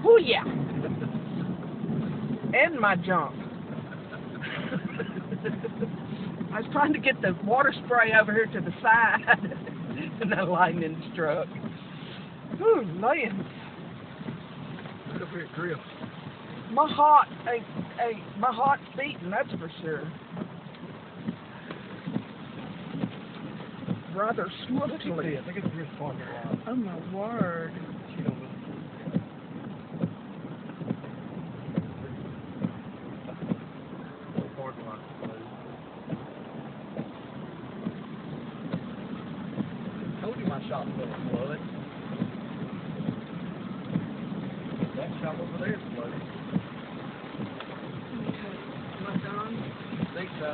Oh yeah. And my jump. I was trying to get the water spray over here to the side, and that lightning struck. Ooh, man. Look up here at Griff. My heart's beating, that's for sure. Rather swiftly. I think it's Griff parking lot. Oh my word. She don't look. Parking lot. Told you my shop's full of flooded. That shop over there is flooded. Okay, am I done? I think so.